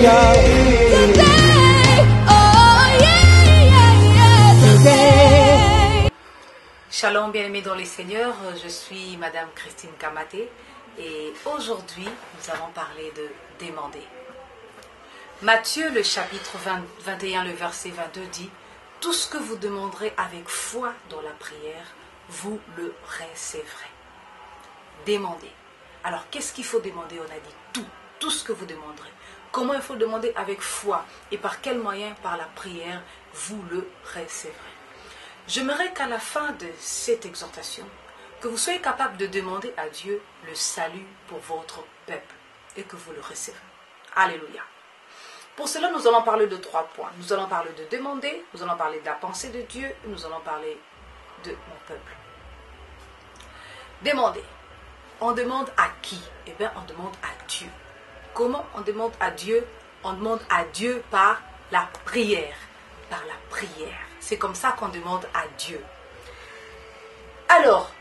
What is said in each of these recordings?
Alléluia. Shalom bien-aimés dans les seigneurs, je suis Madame Christine Kamaté et aujourd'hui nous allons parler de demander. Matthieu le chapitre 21, le verset 22 dit « Tout ce que vous demanderez avec foi dans la prière, vous le recevrez. » Demandez. Alors qu'est-ce qu'il faut demander? On a dit tout ce que vous demanderez. Comment il faut demander? Avec foi. Et par quel moyen? Par la prière, vous le recevrez. J'aimerais qu'à la fin de cette exhortation, que vous soyez capable de demander à Dieu le salut pour votre peuple et que vous le recevez. Alléluia. Pour cela, nous allons parler de 3 points. Nous allons parler de demander, nous allons parler de la pensée de Dieu et nous allons parler de mon peuple. Demander. On demande à qui? Eh bien, on demande à Dieu. Comment on demande à Dieu? On demande à Dieu par la prière. Par la prière. C'est comme ça qu'on demande à Dieu. Alors,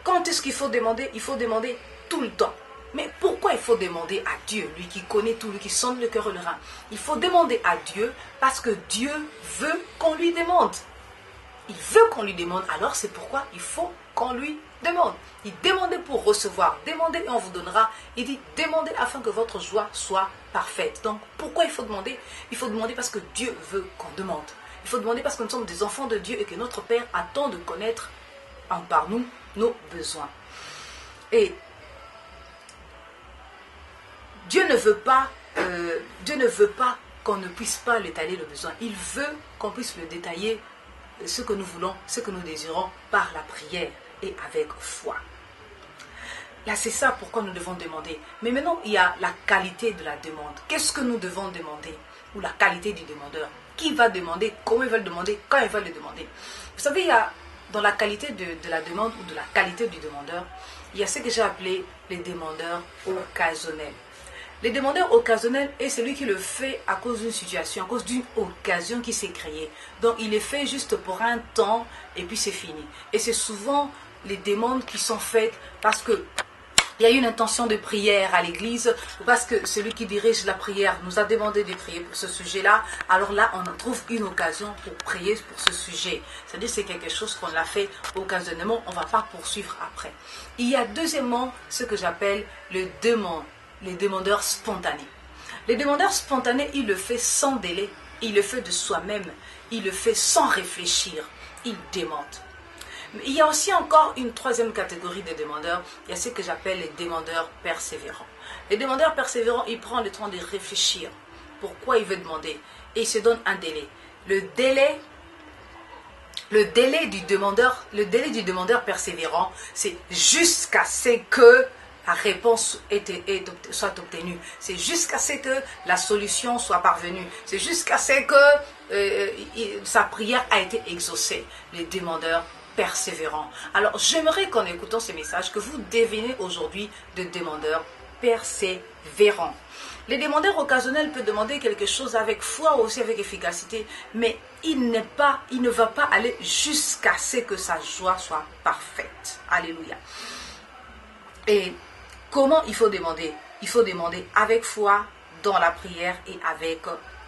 quand est-ce qu'il faut demander? Il faut demander tout le temps. Mais pourquoi il faut demander à Dieu, lui qui connaît tout, lui qui sonde le cœur et le rein? Il faut demander à Dieu parce que Dieu veut qu'on lui demande. Il veut qu'on lui demande, alors c'est pourquoi il faut qu'on lui demande. Il demandait pour recevoir, demandez et on vous donnera. Il dit demandez afin que votre joie soit parfaite. Donc pourquoi il faut demander? Il faut demander parce que Dieu veut qu'on demande. Il faut demander parce que nous sommes des enfants de Dieu et que notre Père attend de connaître par nous nos besoins. Et Dieu ne veut pas qu'on ne puisse pas l'étaler le besoin. Il veut qu'on puisse le détailler, ce que nous voulons, ce que nous désirons par la prière et avec foi. Là, c'est ça pourquoi nous devons demander. Mais maintenant, il y a la qualité de la demande. Qu'est-ce que nous devons demander? Ou la qualité du demandeur. Qui va demander? Comment il va le demander? Quand il va le demander? Vous savez, il y a dans la qualité de la demande ou de la qualité du demandeur, il y a ce que j'ai appelé les demandeurs occasionnels. Les demandeurs occasionnels est celui qui le fait à cause d'une situation, à cause d'une occasion qui s'est créée. Donc il est fait juste pour un temps et puis c'est fini. Et c'est souvent les demandes qui sont faites parce que il y a une intention de prière à l'église, parce que celui qui dirige la prière nous a demandé de prier pour ce sujet-là. Alors là, on trouve une occasion pour prier pour ce sujet. C'est-à-dire que c'est quelque chose qu'on a fait occasionnellement, on ne va pas poursuivre après. Il y a deuxièmement ce que j'appelle les demandeurs spontanés. Les demandeurs spontanés, il le fait sans délai, il le fait de soi-même, il le fait sans réfléchir, il demande. Mais il y a aussi encore une troisième catégorie de demandeurs, il y a ce que j'appelle les demandeurs persévérants. Les demandeurs persévérants, ils prennent le temps de réfléchir pourquoi il veut demander et il se donne un délai. Le délai du demandeur persévérant, c'est jusqu'à ce que la réponse soit obtenue. C'est jusqu'à ce que la solution soit parvenue. C'est jusqu'à ce que sa prière a été exaucée. Les demandeurs persévérants. Alors, j'aimerais qu'en écoutant ces messages, que vous devinez aujourd'hui de demandeurs persévérants. Les demandeurs occasionnels peuvent demander quelque chose avec foi ou aussi avec efficacité, mais il ne va pas aller jusqu'à ce que sa joie soit parfaite. Alléluia. Et comment il faut demander? Il faut demander avec foi, dans la prière et avec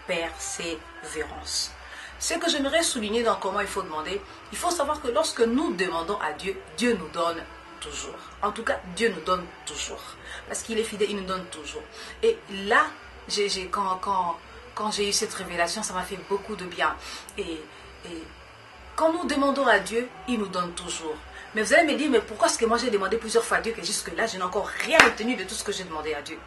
persévérance. Ce que j'aimerais souligner dans comment il faut demander, il faut savoir que lorsque nous demandons à Dieu, Dieu nous donne toujours. En tout cas, Dieu nous donne toujours. Parce qu'il est fidèle, il nous donne toujours. Et là, quand j'ai eu cette révélation, ça m'a fait beaucoup de bien. Et quand nous demandons à Dieu, il nous donne toujours. Mais vous allez me dire, mais pourquoi est-ce que moi j'ai demandé plusieurs fois à Dieu que jusque-là, je n'ai encore rien obtenu de tout ce que j'ai demandé à Dieu?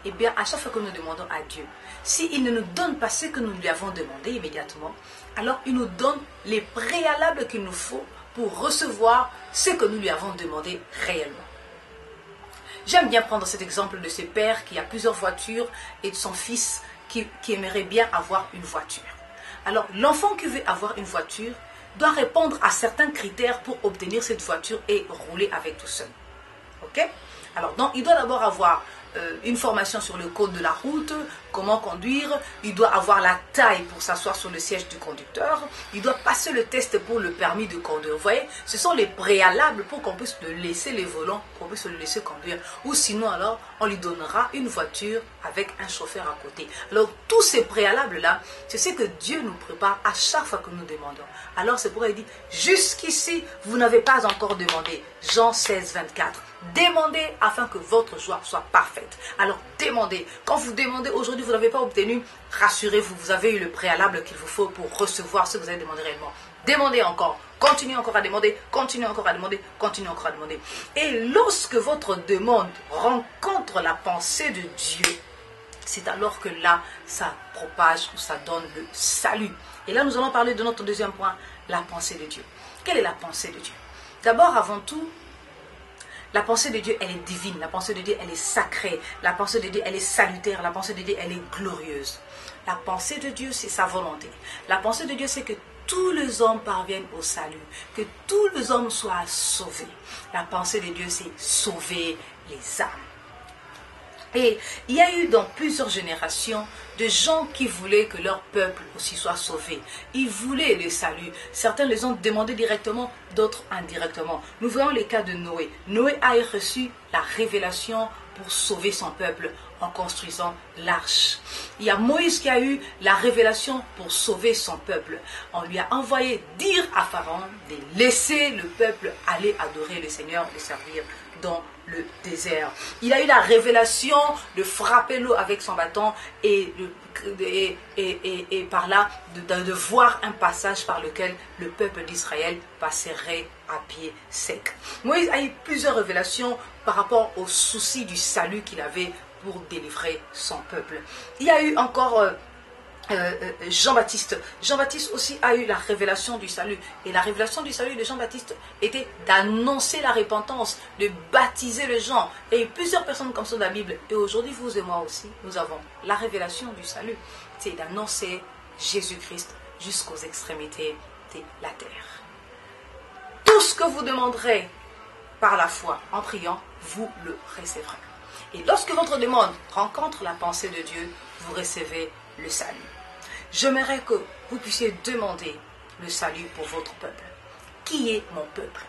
Eh bien, à chaque fois que nous demandons à Dieu, s'il ne nous donne pas ce que nous lui avons demandé immédiatement, alors il nous donne les préalables qu'il nous faut pour recevoir ce que nous lui avons demandé réellement. J'aime bien prendre cet exemple de ce père qui a plusieurs voitures et de son fils qui aimerait bien avoir une voiture. Alors, l'enfant qui veut avoir une voiture doit répondre à certains critères pour obtenir cette voiture et rouler avec tout seul. Ok? Alors, donc, il doit d'abord avoir une formation sur le code de la route, comment conduire, il doit avoir la taille pour s'asseoir sur le siège du conducteur, il doit passer le test pour le permis de conduire. Vous voyez, ce sont les préalables pour qu'on puisse le laisser les volants, qu'on puisse le laisser conduire. Ou sinon alors, on lui donnera une voiture avec un chauffeur à côté. Alors tous ces préalables-là, c'est ce que Dieu nous prépare à chaque fois que nous demandons. Alors c'est pourquoi il dit, jusqu'ici, vous n'avez pas encore demandé. Jean 16, 24. Demandez afin que votre joie soit parfaite. Alors demandez. Quand vous demandez aujourd'hui, vous n'avez pas obtenu, rassurez-vous, vous avez eu le préalable qu'il vous faut pour recevoir ce que vous avez demandé réellement. Demandez encore. Continuez encore à demander, continuez encore à demander, continuez encore à demander. Et lorsque votre demande rencontre la pensée de Dieu, c'est alors que là, ça propage ou ça donne le salut. Et là, nous allons parler de notre deuxième point, la pensée de Dieu. Quelle est la pensée de Dieu? D'abord, avant tout, la pensée de Dieu, elle est divine. La pensée de Dieu, elle est sacrée. La pensée de Dieu, elle est salutaire. La pensée de Dieu, elle est glorieuse. La pensée de Dieu, c'est sa volonté. La pensée de Dieu, c'est que tous les hommes parviennent au salut. Que tous les hommes soient sauvés. La pensée de Dieu, c'est sauver les âmes. Et il y a eu dans plusieurs générations de gens qui voulaient que leur peuple aussi soit sauvé. Ils voulaient le salut. Certains les ont demandé directement, d'autres indirectement. Nous voyons les cas de Noé. Noé a reçu la révélation pour sauver son peuple en construisant l'arche. Il y a Moïse qui a eu la révélation pour sauver son peuple. On lui a envoyé dire à Pharaon de laisser le peuple aller adorer le Seigneur, le servir dans le désert. Il a eu la révélation de frapper l'eau avec son bâton et par là de voir un passage par lequel le peuple d'Israël passerait à pied sec. Moïse a eu plusieurs révélations par rapport au souci du salut qu'il avait pour délivrer son peuple. Il y a eu encore Jean-Baptiste. Jean-Baptiste aussi a eu la révélation du salut. Et la révélation du salut de Jean-Baptiste était d'annoncer la repentance, de baptiser les gens. Et plusieurs personnes comme ça dans la Bible. Et aujourd'hui, vous et moi aussi, nous avons la révélation du salut. C'est d'annoncer Jésus-Christ jusqu'aux extrémités de la terre. Tout ce que vous demanderez par la foi, en priant, vous le recevrez. Et lorsque votre demande rencontre la pensée de Dieu, vous recevez le salut. J'aimerais que vous puissiez demander le salut pour votre peuple. Qui est mon peuple?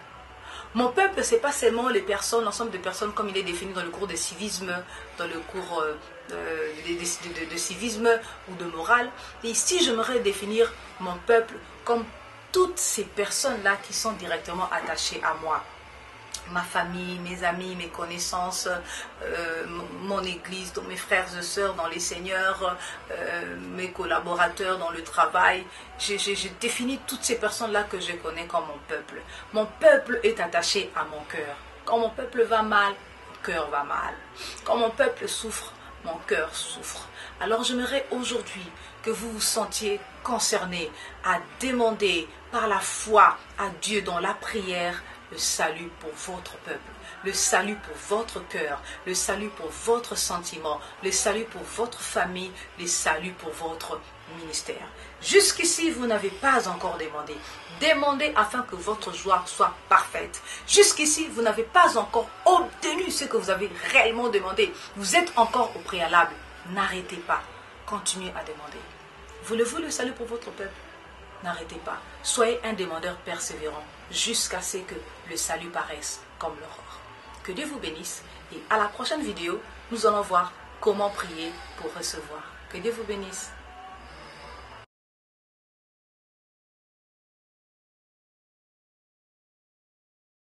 Mon peuple, ce n'est pas seulement les personnes, l'ensemble de personnes comme il est défini dans le cours de civisme, dans le cours de civisme ou de morale. Et ici, j'aimerais définir mon peuple comme toutes ces personnes-là qui sont directement attachées à moi. Ma famille, mes amis, mes connaissances, mon église, mes frères et sœurs dans les seigneurs, mes collaborateurs dans le travail. J'ai défini toutes ces personnes-là que je connais comme mon peuple. Mon peuple est attaché à mon cœur. Quand mon peuple va mal, mon cœur va mal. Quand mon peuple souffre, mon cœur souffre. Alors j'aimerais aujourd'hui que vous vous sentiez concernés à demander par la foi à Dieu dans la prière le salut pour votre peuple, le salut pour votre cœur, le salut pour votre sentiment, le salut pour votre famille, le salut pour votre ministère. Jusqu'ici, vous n'avez pas encore demandé. Demandez afin que votre joie soit parfaite. Jusqu'ici, vous n'avez pas encore obtenu ce que vous avez réellement demandé. Vous êtes encore au préalable. N'arrêtez pas. Continuez à demander. Voulez-vous le salut pour votre peuple? N'arrêtez pas. Soyez un demandeur persévérant jusqu'à ce que le salut paraisse comme l'aurore. Que Dieu vous bénisse et à la prochaine vidéo, nous allons voir comment prier pour recevoir. Que Dieu vous bénisse.